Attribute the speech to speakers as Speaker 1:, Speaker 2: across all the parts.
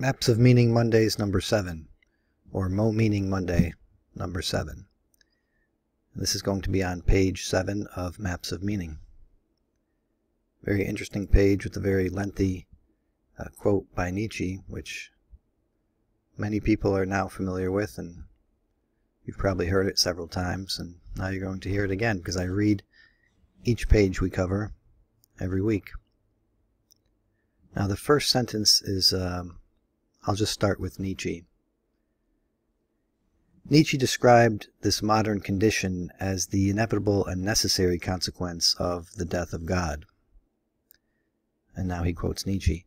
Speaker 1: Maps of Meaning Mondays number 7, or Mo Meaning Monday number 7. This is going to be on page 7 of Maps of Meaning. Very interesting page with a very lengthy quote by Nietzsche, which many people are now familiar with, and you've probably heard it several times, and now you're going to hear it again because I read each page we cover every week. Now the first sentence is, I'll just start with Nietzsche. Nietzsche described this modern condition as the inevitable and necessary consequence of the death of God. And now he quotes Nietzsche.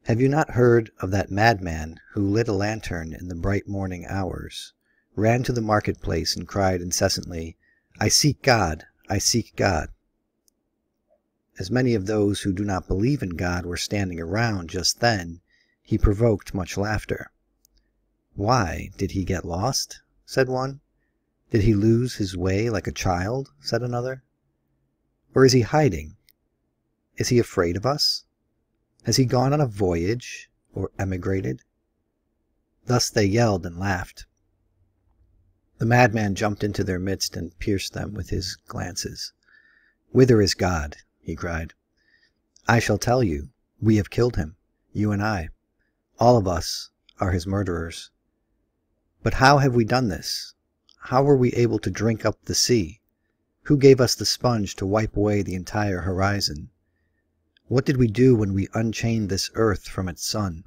Speaker 1: "Have you not heard of that madman who lit a lantern in the bright morning hours, ran to the marketplace and cried incessantly, 'I seek God, I seek God'? As many of those who do not believe in God were standing around just then, he provoked much laughter. 'Why, did he get lost?' said one. 'Did he lose his way like a child?' said another. 'Or is he hiding? Is he afraid of us? Has he gone on a voyage, or emigrated?' Thus they yelled and laughed. The madman jumped into their midst and pierced them with his glances. 'Whither is God?' he cried. 'I shall tell you. We have killed him, you and I. All of us are his murderers. But how have we done this? How were we able to drink up the sea? Who gave us the sponge to wipe away the entire horizon? What did we do when we unchained this earth from its sun?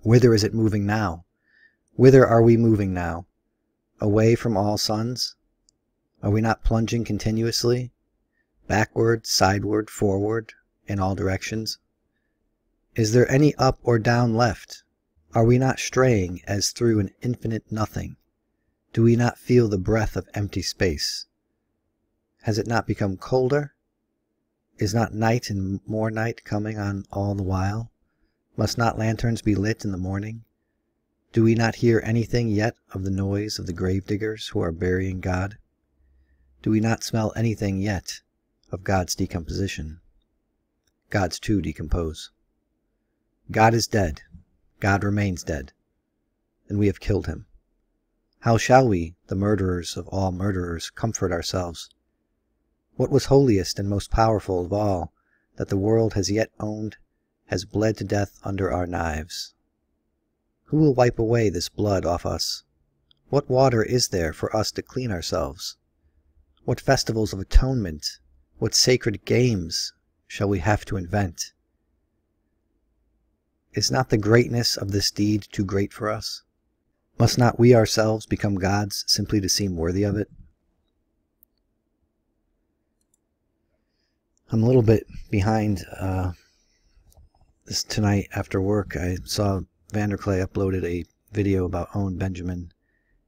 Speaker 1: Whither is it moving now? Whither are we moving now? Away from all suns? Are we not plunging continuously? Backward, sideward, forward, in all directions? Is there any up or down left? Are we not straying as through an infinite nothing? Do we not feel the breath of empty space? Has it not become colder? Is not night and more night coming on all the while? Must not lanterns be lit in the morning? Do we not hear anything yet of the noise of the gravediggers who are burying God? Do we not smell anything yet of God's decomposition? Gods too decompose. God is dead. God remains dead. And we have killed him. How shall we, the murderers of all murderers, comfort ourselves? What was holiest and most powerful of all that the world has yet owned has bled to death under our knives. Who will wipe away this blood off us? What water is there for us to clean ourselves? What festivals of atonement, what sacred games shall we have to invent? Is not the greatness of this deed too great for us? Must not we ourselves become gods simply to seem worthy of it? I'm a little bit behind this tonight after work. I saw Vanderklay uploaded a video about Owen Benjamin,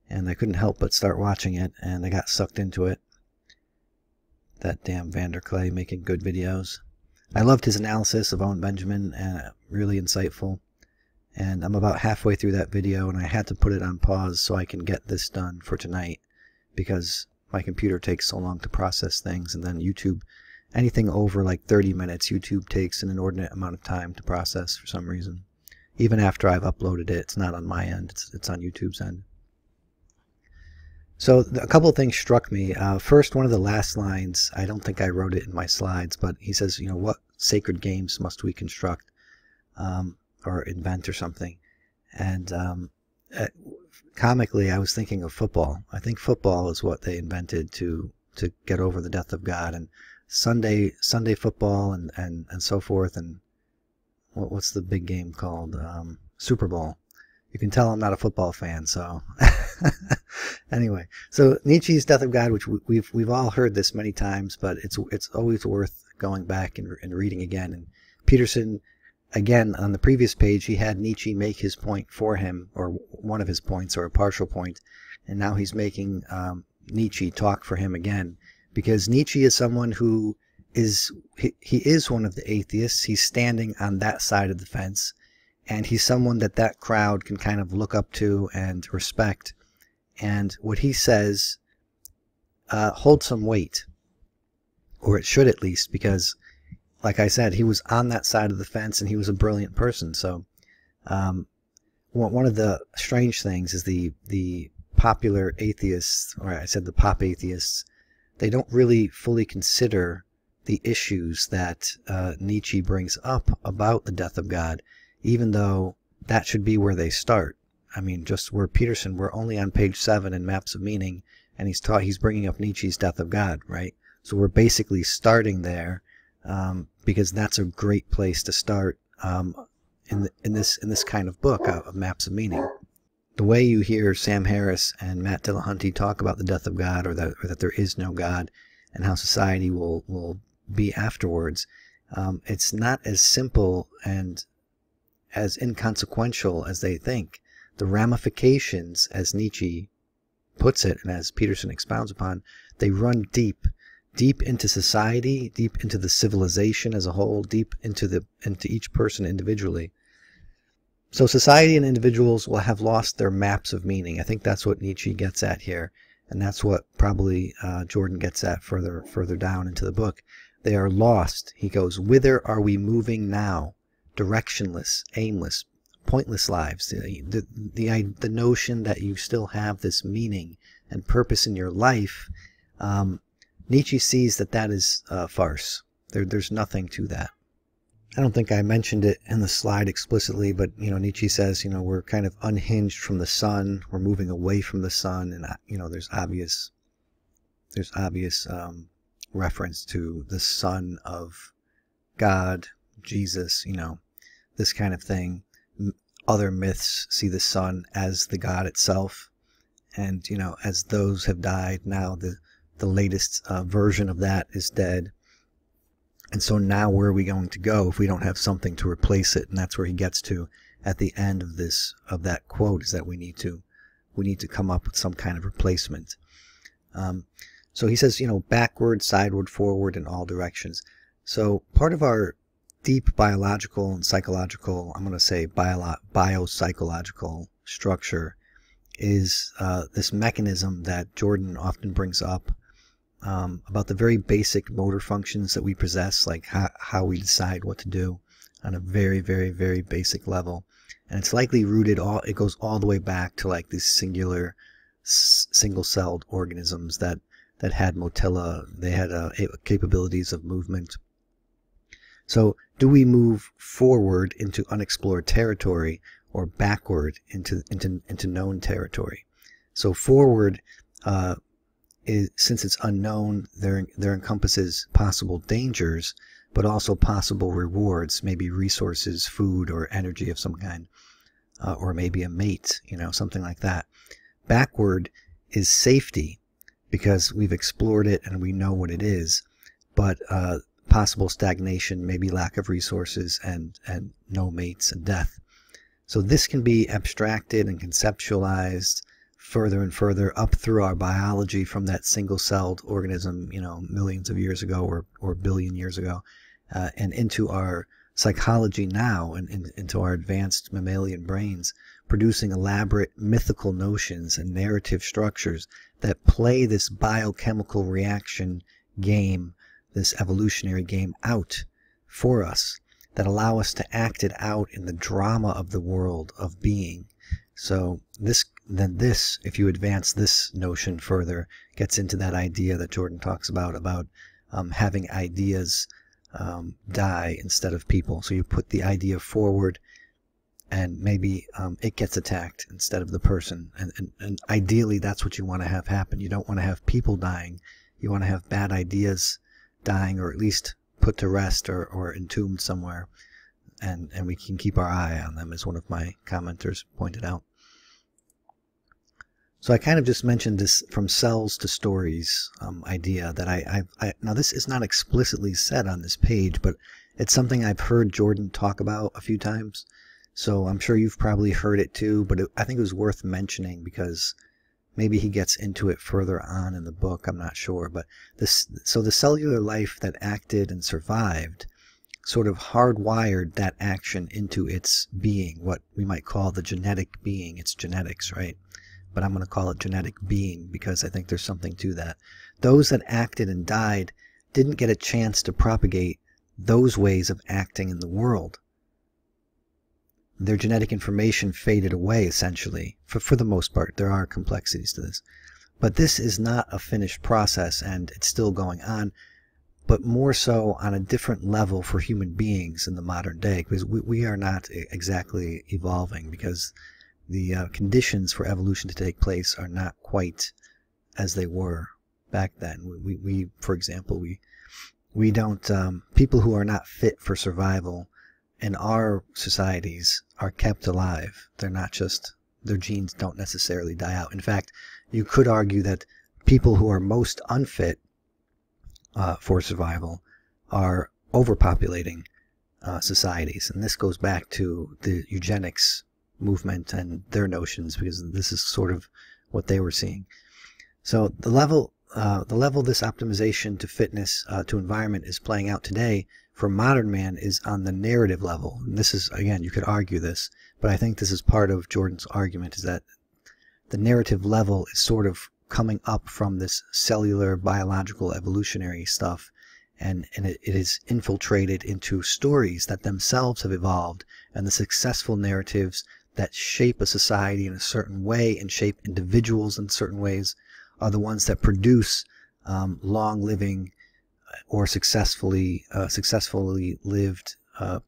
Speaker 1: and I couldn't help but start watching it, and I got sucked into it. That damn Vanderklay making good videos. I loved his analysis of Owen Benjamin, and really insightful. And I'm about halfway through that video, and I had to put it on pause so I can get this done for tonight, because my computer takes so long to process things, and then YouTube, anything over like 30 minutes, YouTube takes an inordinate amount of time to process for some reason. Even after I've uploaded it, it's not on my end, it's on YouTube's end. So a couple of things struck me. First, one of the last lines, I don't think I wrote it in my slides, but he says, you know, what sacred games must we construct or invent or something? And comically, I was thinking of football. I think football is what they invented to get over the death of God, and Sunday football and so forth. And what's the big game called? Super Bowl. You can tell I'm not a football fan, so anyway. So Nietzsche's Death of God, which we've all heard this many times, but it's always worth going back and reading again. And Peterson, again, on the previous page, he had Nietzsche make his point for him, or one of his points, or a partial point, and now he's making Nietzsche talk for him again, because Nietzsche is someone who is he is one of the atheists. He's standing on that side of the fence. And he's someone that crowd can kind of look up to and respect. And what he says holds some weight. Or it should at least, because, like I said, he was on that side of the fence and he was a brilliant person. So One of the strange things is the popular atheists, or I said the pop-atheists, they don't really fully consider the issues that Nietzsche brings up about the death of God, even though that should be where they start. I mean, just where Peterson, we're only on page 7 in Maps of Meaning, and he's bringing up Nietzsche's Death of God, right? So we're basically starting there, because that's a great place to start in this kind of book of Maps of Meaning. The way you hear Sam Harris and Matt Dillahunty talk about the death of God, or that there is no God, and how society will be afterwards, it's not as simple and as inconsequential as they think. The ramifications, as Nietzsche puts it, and as Peterson expounds upon, they run deep into society, deep into the civilization as a whole, deep into each person individually. So society and individuals will have lost their maps of meaning. I think that's what Nietzsche gets at here, and that's what probably Jordan gets at further down into the book. They are lost. He goes, whither are we moving now? Directionless, aimless, pointless lives. The notion that you still have this meaning and purpose in your life, Nietzsche sees that is a farce. There's nothing to that. I don't think I mentioned it in the slide explicitly, but Nietzsche says, we're kind of unhinged from the sun. We're moving away from the sun, and there's obvious reference to the Son of God, Jesus, this kind of thing. Other myths see the sun as the God itself, and as those have died, now the latest version of that is dead. And so now where are we going to go if we don't have something to replace it? And that's where he gets to at the end of that quote, is that we need to come up with some kind of replacement. So he says, backward, sideward, forward, in all directions. So part of our deep biological and psychological, I'm going to say biopsychological structure, is this mechanism that Jordan often brings up, about the very basic motor functions that we possess, like how we decide what to do on a very, very, very basic level. And it's likely rooted, it goes all the way back to like these singular, single-celled organisms that had motilla. They had capabilities of movement. So do we move forward into unexplored territory, or backward into known territory? So forward, since it's unknown, there encompasses possible dangers, but also possible rewards, maybe resources, food, or energy of some kind, or maybe a mate, something like that. Backward is safety, because we've explored it and we know what it is, but possible stagnation, maybe lack of resources, and no mates and death. So this can be abstracted and conceptualized further and further up through our biology from that single-celled organism, millions of years ago or billion years ago, and into our psychology now, and into our advanced mammalian brains, producing elaborate mythical notions and narrative structures that play this biochemical reaction game, this evolutionary game out for us, that allow us to act it out in the drama of the world of being. So this, if you advance this notion further, gets into that idea that Jordan talks about having ideas die instead of people. So you put the idea forward, and maybe it gets attacked instead of the person. And ideally, that's what you want to have happen. You don't want to have people dying. You want to have bad ideas dying, or at least put to rest, or entombed somewhere. And we can keep our eye on them, as one of my commenters pointed out. So I kind of just mentioned this from cells to stories idea that now this is not explicitly said on this page, but it's something I've heard Jordan talk about a few times. So I'm sure you've probably heard it too, but I think it was worth mentioning because maybe he gets into it further on in the book. I'm not sure, but so the cellular life that acted and survived sort of hardwired that action into its being, what we might call the genetic being. It's genetics, right? But I'm going to call it genetic being because I think there's something to that. Those that acted and died didn't get a chance to propagate those ways of acting in the world. their genetic information faded away, essentially. For the most part, there are complexities to this. But this is not a finished process, and it's still going on, but more so on a different level for human beings in the modern day, because we are not exactly evolving, because the conditions for evolution to take place are not quite as they were back then. We for example, we don't, people who are not fit for survival in our societies are kept alive. They're not just, their genes don't necessarily die out. In fact, you could argue that people who are most unfit for survival are overpopulating societies. And this goes back to the eugenics movement and their notions, because this is sort of what they were seeing. So the level this optimization to fitness to environment is playing out today for modern man is on the narrative level. And this is, again, you could argue this, but I think this is part of Jordan's argument, is that the narrative level is sort of coming up from this cellular biological evolutionary stuff, and it is infiltrated into stories that themselves have evolved, and the successful narratives that shape a society in a certain way and shape individuals in certain ways are the ones that produce long-living or successfully lived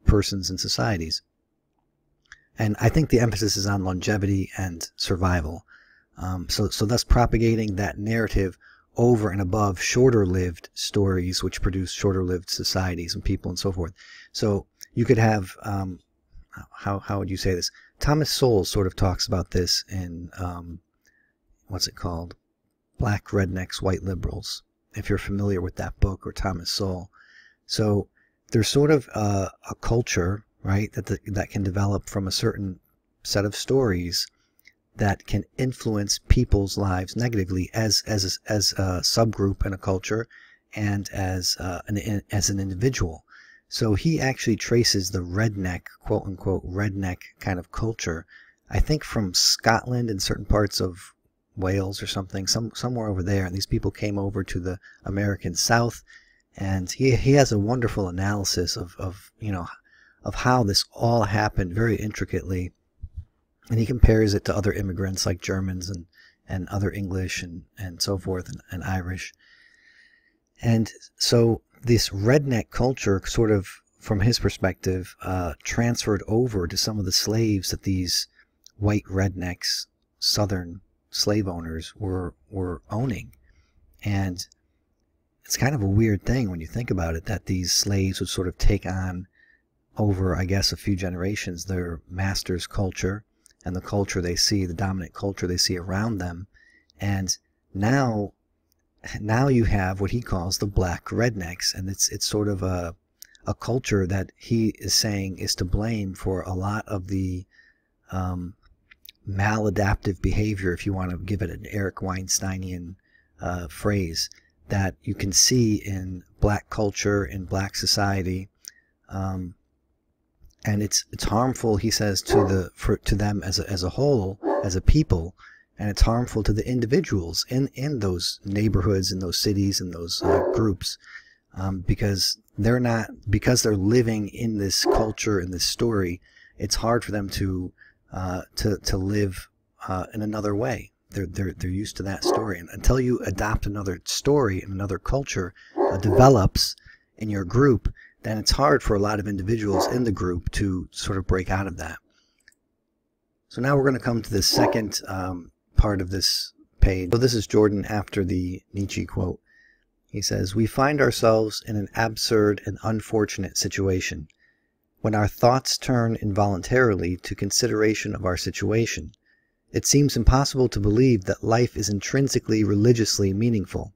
Speaker 1: persons and societies. And I think the emphasis is on longevity and survival. So thus propagating that narrative over and above shorter-lived stories, which produce shorter-lived societies and people and so forth. So you could have, how would you say this? Thomas Sowell sort of talks about this in, what's it called? Black Rednecks, White Liberals, if you're familiar with that book, or Thomas Sowell. So there's sort of a culture, right, that can develop from a certain set of stories that can influence people's lives negatively as a subgroup in a culture and as an individual. So he actually traces the redneck, quote unquote, redneck kind of culture, I think from Scotland and certain parts of Wales or something, somewhere over there. And these people came over to the American South, and he has a wonderful analysis of how this all happened very intricately. And he compares it to other immigrants like Germans and other English and so forth, and Irish. And so this redneck culture sort of, from his perspective, transferred over to some of the slaves that these white rednecks, southern slave owners, were owning. And it's kind of a weird thing when you think about it, that these slaves would sort of take on over, I guess, a few generations, their master's culture and the culture they see, the dominant culture they see around them. And now you have what he calls the black rednecks, and it's sort of a culture that he is saying is to blame for a lot of the maladaptive behavior, if you want to give it an Eric Weinsteinian phrase, that you can see in black culture, in black society. And it's harmful, he says, to them as a whole, as a people, and it's harmful to the individuals in those neighborhoods, in those cities, in those groups, because they're living in this culture, in this story. It's hard for them to live in another way. They're used to that story, and until you adopt another story and another culture develops in your group, then it's hard for a lot of individuals in the group to sort of break out of that. So now we're going to come to the second part of this page. So this is Jordan after the Nietzsche quote. He says, "We find ourselves in an absurd and unfortunate situation, when our thoughts turn involuntarily to consideration of our situation. It seems impossible to believe that life is intrinsically religiously meaningful.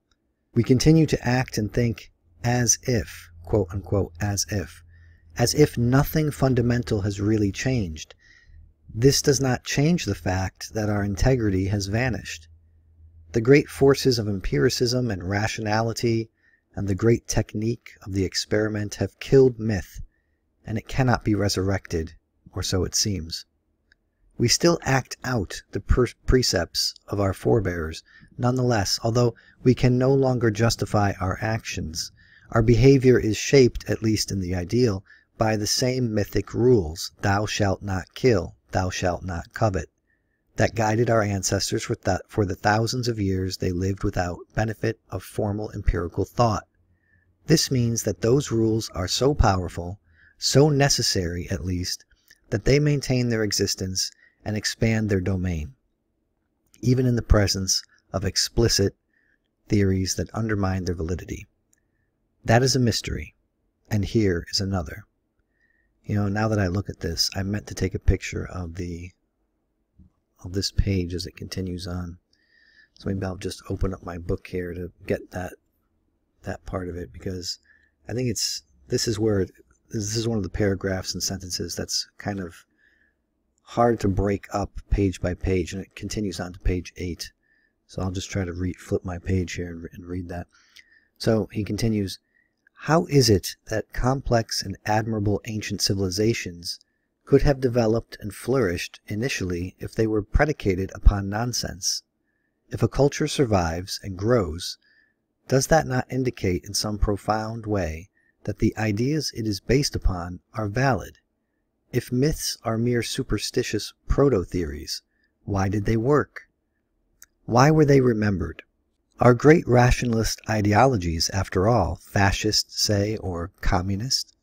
Speaker 1: We continue to act and think as if, quote unquote, as if nothing fundamental has really changed. This does not change the fact that our integrity has vanished. The great forces of empiricism and rationality and the great technique of the experiment have killed myth, and it cannot be resurrected, or so it seems. We still act out the precepts of our forebears. Nonetheless, although we can no longer justify our actions, our behavior is shaped, at least in the ideal, by the same mythic rules, thou shalt not kill, thou shalt not covet, that guided our ancestors for the thousands of years they lived without benefit of formal empirical thought. This means that those rules are so powerful, so necessary at least, that they maintain their existence and expand their domain, even in the presence of explicit theories that undermine their validity. That is a mystery, and here is another. Now that I look at this, I meant to take a picture of this page as it continues on. So maybe I'll just open up my book here to get that part of it, because I think this is one of the paragraphs and sentences that's kind of hard to break up page by page, and it continues on to page 8. So I'll just try to flip my page here and read that. So he continues, how is it that complex and admirable ancient civilizations could have developed and flourished initially if they were predicated upon nonsense? If a culture survives and grows, does that not indicate in some profound way that the ideas it is based upon are valid? If myths are mere superstitious proto-theories, why did they work? Why were they remembered? Our great rationalist ideologies, after all, fascist, say, or communist,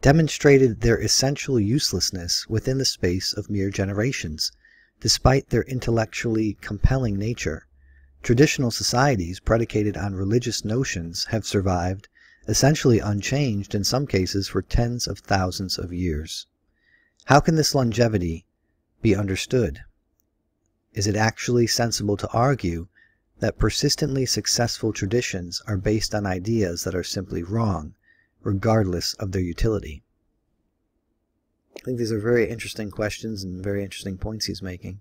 Speaker 1: demonstrated their essential uselessness within the space of mere generations, despite their intellectually compelling nature. Traditional societies predicated on religious notions have survived, essentially unchanged in some cases, for tens of thousands of years. How can this longevity be understood? Is it actually sensible to argue that persistently successful traditions are based on ideas that are simply wrong, regardless of their utility? I think these are very interesting questions and very interesting points he's making.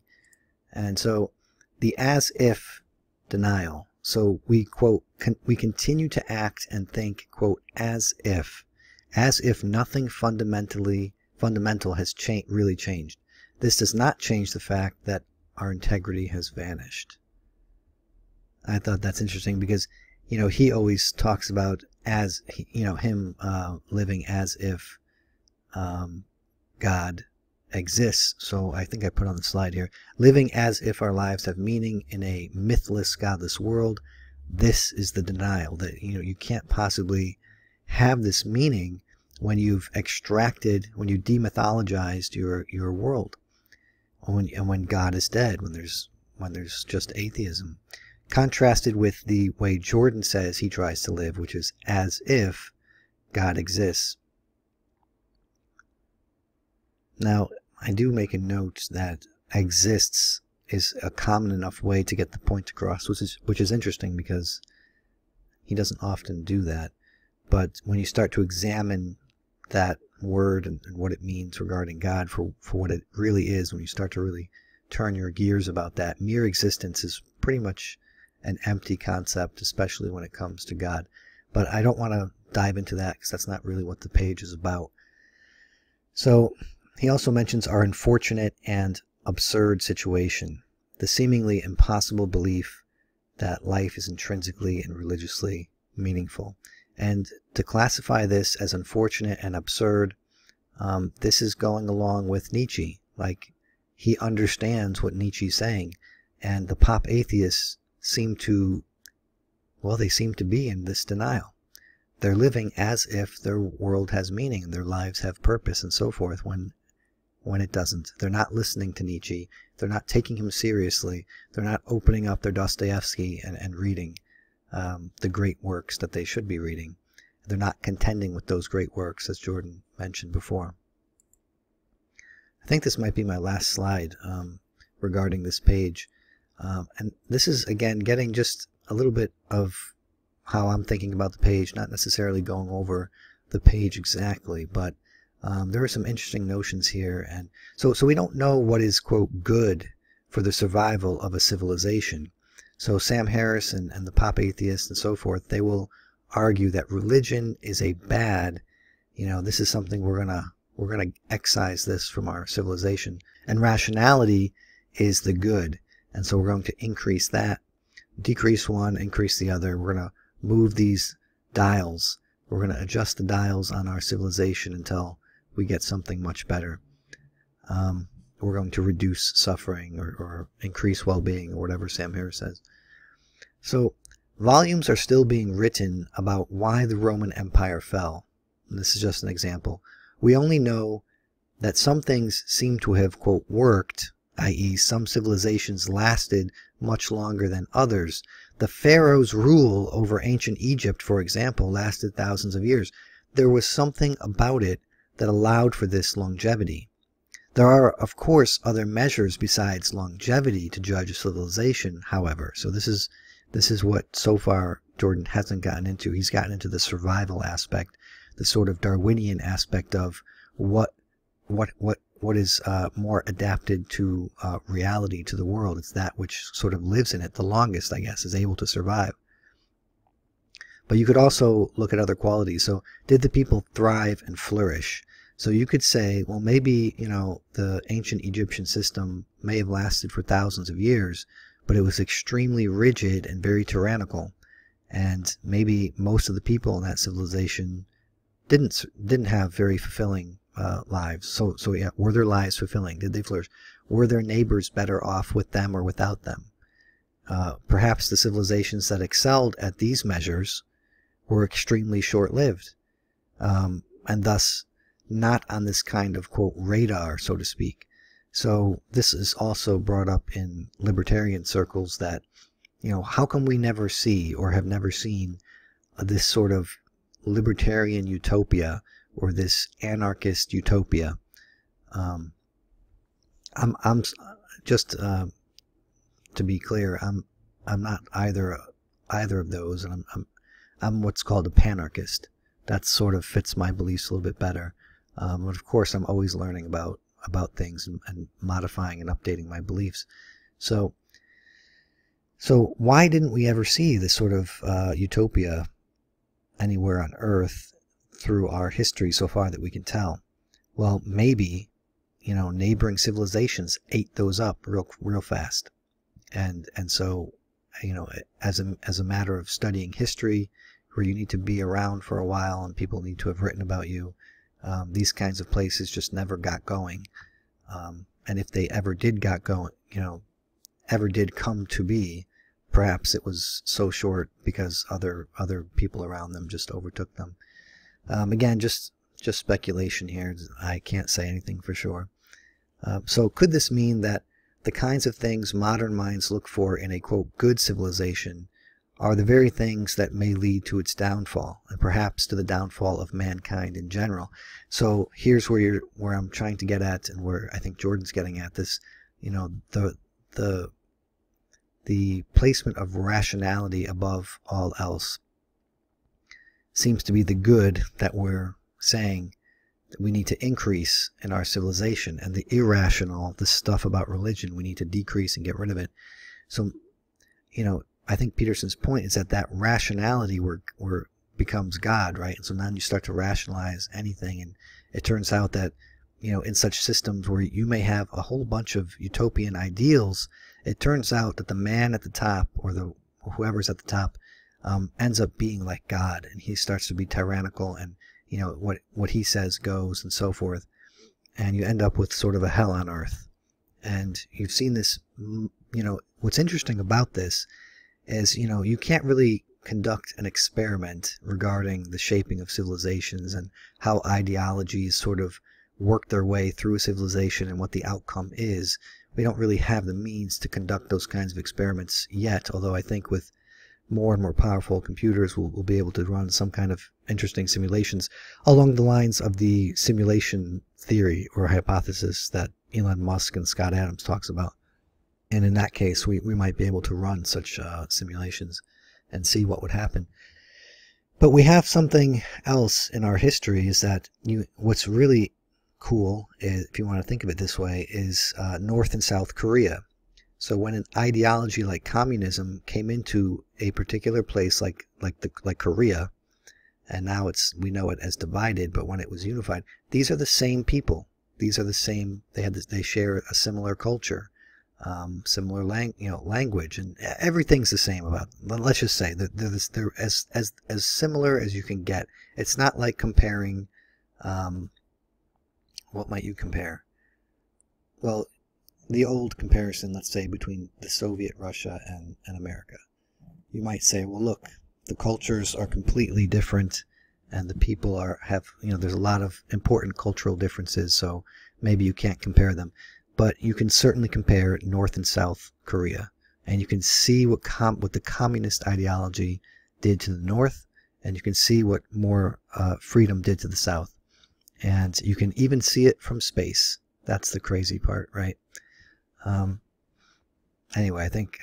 Speaker 1: And so the as-if denial. So we, quote, we continue to act and think, quote, as if nothing fundamental has really changed. This does not change the fact that our integrity has vanished. I thought that's interesting because, he always talks about him living as if God exists. So I think I put on the slide here, living as if our lives have meaning in a mythless, godless world. This is the denial that, you can't possibly have this meaning when you've when you demythologized your world, and when God is dead, when there's just atheism. Contrasted with the way Jordan says he tries to live, which is as if God exists. Now, I do make a note that exists is a common enough way to get the point across, which is interesting because he doesn't often do that. But when you start to examine that word and what it means regarding God for what it really is, when you start to really turn your gears about that, mere existence is pretty much an empty concept, especially when it comes to God. But I don't want to dive into that because that's not really what the page is about. So he also mentions our unfortunate and absurd situation, the seemingly impossible belief that life is intrinsically and religiously meaningful. And to classify this as unfortunate and absurd, this is going along with Nietzsche. Like, he understands what Nietzsche's saying, and the pop-atheists seem to be in this denial. They're living as if their world has meaning and their lives have purpose and so forth, when it doesn't. They're not listening to Nietzsche. They're not taking him seriously. They're not opening up their Dostoevsky and reading the great works that they should be reading. They're not contending with those great works, as Jordan mentioned before. I think this might be my last slide regarding this page. And this is, again, getting just a little bit of how I'm thinking about the page, not necessarily going over the page exactly, but there are some interesting notions here. And so we don't know what is, quote, good for the survival of a civilization. So Sam Harris and the pop-atheists and so forth, they will argue that religion is a bad, this is something we're gonna excise this from our civilization, and rationality is the good. And so we're going to increase that, decrease one, increase the other. We're going to move these dials. We're going to adjust the dials on our civilization until we get something much better. We're going to reduce suffering or increase well-being, or whatever Sam Harris says. So volumes are still being written about why the Roman Empire fell. And this is just an example. We only know that some things seem to have, quote, worked, i.e. some civilizations lasted much longer than others. The pharaoh's rule over ancient Egypt, for example, lasted thousands of years. There was something about it that allowed for this longevity. There are, of course, other measures besides longevity to judge a civilization, however. So this is what so far Jordan hasn't gotten into. He's gotten into the survival aspect, the sort of Darwinian aspect of what is more adapted to reality, to the world. It's that which sort of lives in it the longest, I guess, is able to survive. But you could also look at other qualities. So did the people thrive and flourish? So you could say, well, maybe, the ancient Egyptian system may have lasted for thousands of years, but it was extremely rigid and very tyrannical. And maybe most of the people in that civilization didn't have very fulfilling lives. So yeah, were their lives fulfilling? Did they flourish? Were their neighbors better off with them or without them? Perhaps the civilizations that excelled at these measures were extremely short-lived, and thus not on this kind of, quote, radar, so to speak. So this is also brought up in libertarian circles that, how come we never see or have never seen this sort of libertarian utopia or this anarchist utopia? I'm just to be clear, I'm not either of those, and I'm what's called a panarchist. That sort of fits my beliefs a little bit better. But of course, I'm always learning about things and modifying and updating my beliefs. So why didn't we ever see this sort of utopia anywhere on Earth through our history so far that we can tell? Well, maybe, neighboring civilizations ate those up real fast, and so, as a matter of studying history, where you need to be around for a while and people need to have written about you. These kinds of places just never got going, and if they ever did ever did come to be, perhaps it was so short because other people around them just overtook them. Again, just speculation here. I can't say anything for sure. So could this mean that the kinds of things modern minds look for in a, quote, good civilization are the very things that may lead to its downfall, and perhaps to the downfall of mankind in general? So here's where I'm trying to get at, and where I think Jordan's getting at this. The placement of rationality above all else seems to be the good that we're saying that we need to increase in our civilization, and the irrational, the stuff about religion, we need to decrease and get rid of it. So, I think Peterson's point is that rationality where becomes God, right? And so now you start to rationalize anything, and it turns out that, in such systems where you may have a whole bunch of utopian ideals, it turns out that the man at the top, or whoever's at the top, ends up being like God, and he starts to be tyrannical, and what he says goes, and so forth, and you end up with sort of a hell on earth. And you've seen this. What's interesting about this is, you can't really conduct an experiment regarding the shaping of civilizations and how ideologies sort of work their way through a civilization and what the outcome is. We don't really have the means to conduct those kinds of experiments yet, although I think with more and more powerful computers we'll be able to run some kind of interesting simulations along the lines of the simulation theory or hypothesis that Elon Musk and Scott Adams talks about. And in that case, we might be able to run such simulations and see what would happen. But we have something else in our history, is that what's really cool, if you want to think of it this way, is North and South Korea. So when an ideology like communism came into a particular place like Korea, and now we know it as divided, but when it was unified, these are the same people. These are the same. They share a similar culture. Similar language, and everything's the same about them. Let's just say that they're as similar as you can get. It's not like comparing what might you compare? Well, the old comparison, let's say, between the Soviet Russia and America. You might say, well, look, the cultures are completely different, and the people there's a lot of important cultural differences, so maybe you can't compare them. But you can certainly compare North and South Korea, and you can see what the communist ideology did to the North, and you can see what more freedom did to the South. And you can even see it from space. That's the crazy part, right? Anyway, I think,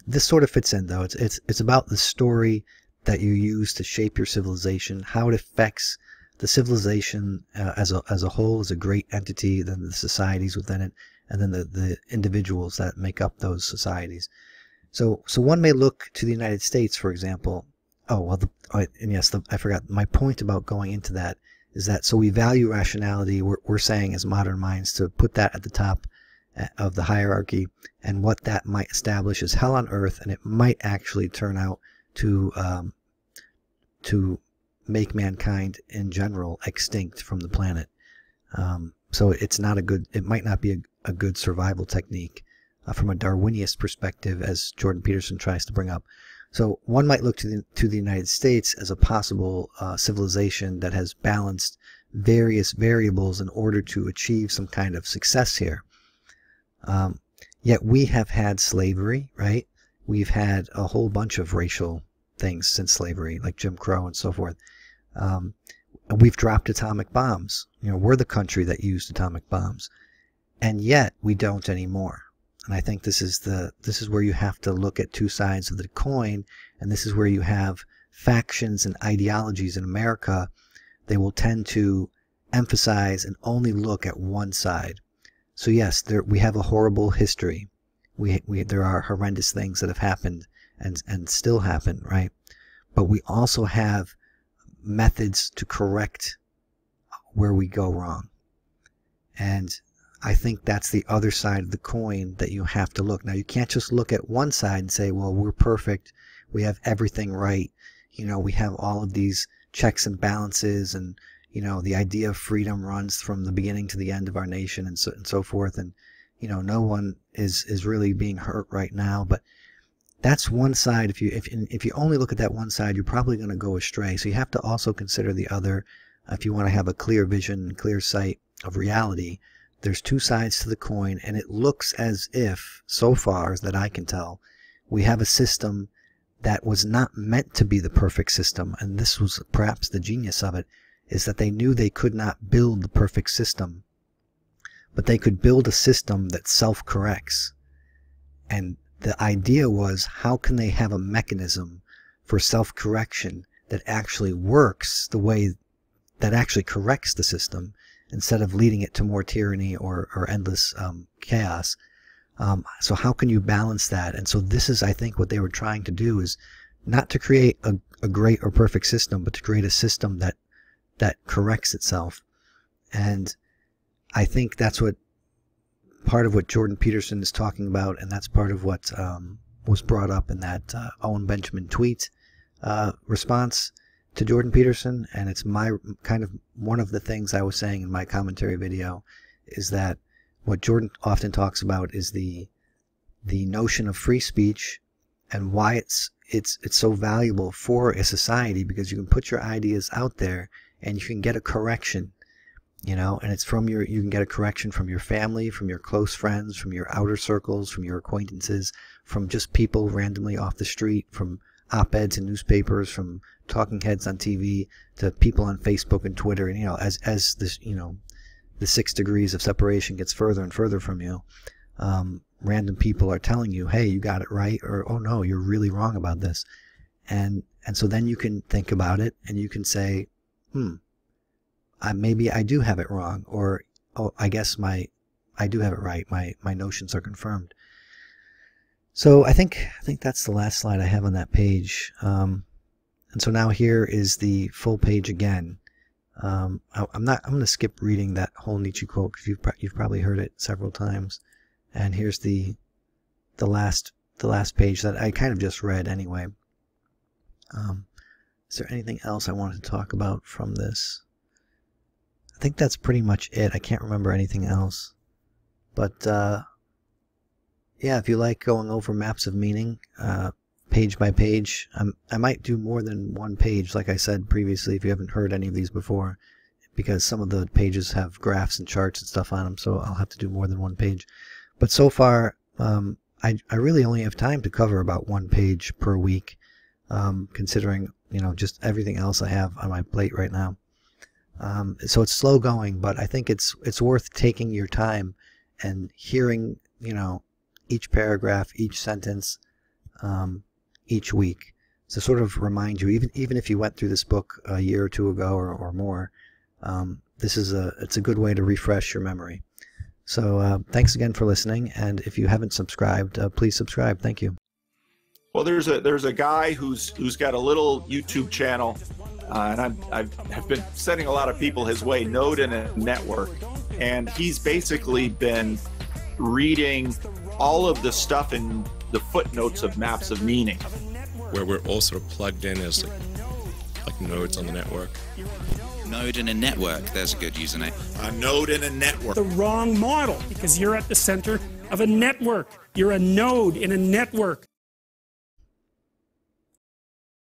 Speaker 1: this sort of fits in, though. It's about the story that you use to shape your civilization, how it affects the civilization as a whole, as a great entity, then the societies within it, and then the individuals that make up those societies. So one may look to the United States, for example. Oh, well, I forgot. My point about going into that is that, so we value rationality, we're saying as modern minds, to put that at the top of the hierarchy, and what that might establish is hell on earth, and it might actually turn out to make mankind in general extinct from the planet. So it might not be a good survival technique from a Darwinist perspective, as Jordan Peterson tries to bring up. So one might look to the United States as a possible civilization that has balanced various variables in order to achieve some kind of success here. Yet we have had slavery, right? We've had a whole bunch of racial things since slavery, like Jim Crow and so forth. We've dropped atomic bombs. We're the country that used atomic bombs, and yet we don't anymore. And I think this is where you have to look at two sides of the coin, and this is where you have factions and ideologies in America. They will tend to emphasize and only look at one side. So yes, we have a horrible history. There are horrendous things that have happened and still happen, right? But we also have methods to correct where we go wrong. And I think that's the other side of the coin that you have to look. Now, you can't just look at one side and say, well, we're perfect, we have everything right, we have all of these checks and balances, and the idea of freedom runs from the beginning to the end of our nation, and so forth, and no one is really being hurt right now. But that's one side. If you only look at that one side, you're probably going to go astray. So you have to also consider the other. If you want to have a clear vision, clear sight of reality, there's two sides to the coin, and it looks as if, so far as that I can tell, we have a system that was not meant to be the perfect system. And this was perhaps the genius of it, is that they knew they could not build the perfect system, but they could build a system that self-corrects. And the idea was, how can they have a mechanism for self-correction that actually works the way that actually corrects the system, instead of leading it to more tyranny or endless chaos. So how can you balance that? And so this is, I think, what they were trying to do, is not to create a great or perfect system, but to create a system that corrects itself. And I think that's part of what Jordan Peterson is talking about, and that's part of what was brought up in that Owen Benjamin tweet response to Jordan Peterson. And it's one of the things I was saying in my commentary video, is that what Jordan often talks about is the notion of free speech, and why it's so valuable for a society, because you can put your ideas out there and you can get a correction, and it's you can get a correction from your family, from your close friends, from your outer circles, from your acquaintances, from just people randomly off the street, from op-eds in newspapers, from talking heads on TV, to people on Facebook and Twitter. And as this the 6 degrees of separation gets further and further from you, random people are telling you, hey, you got it right, or oh no, you're really wrong about this. And so then you can think about it, and you can say, maybe I do have it wrong, or oh, I guess I do have it right. My notions are confirmed. So I think that's the last slide I have on that page. And so now here is the full page again. I'm going to skip reading that whole Nietzsche quote, because you've probably heard it several times. And here's the last page that I kind of just read anyway. Is there anything else I wanted to talk about from this? I think that's pretty much it. I can't remember anything else. But yeah, if you like going over maps of meaning, page by page, I might do more than one page, like I said previously, if you haven't heard any of these before, because some of the pages have graphs and charts and stuff on them, so I'll have to do more than one page. But so far, I really only have time to cover about one page per week, considering, just everything else I have on my plate right now. So it's slow going, but I think it's worth taking your time and hearing, each paragraph, each sentence, each week, to sort of remind you, even if you went through this book a year or two ago or more, it's a good way to refresh your memory. So thanks again for listening, and if you haven't subscribed, please subscribe. Thank you.
Speaker 2: Well, there's a guy who's got a little YouTube channel, and I've been sending a lot of people his way, Node in a Network, and he's basically been reading all of the stuff in the footnotes of maps of meaning,
Speaker 3: where we're all sort of plugged in as like nodes on the network.
Speaker 4: Node in a network, there's a good username.
Speaker 2: A node in a network.
Speaker 5: The wrong model, because you're at the center of a network. You're a node in a network.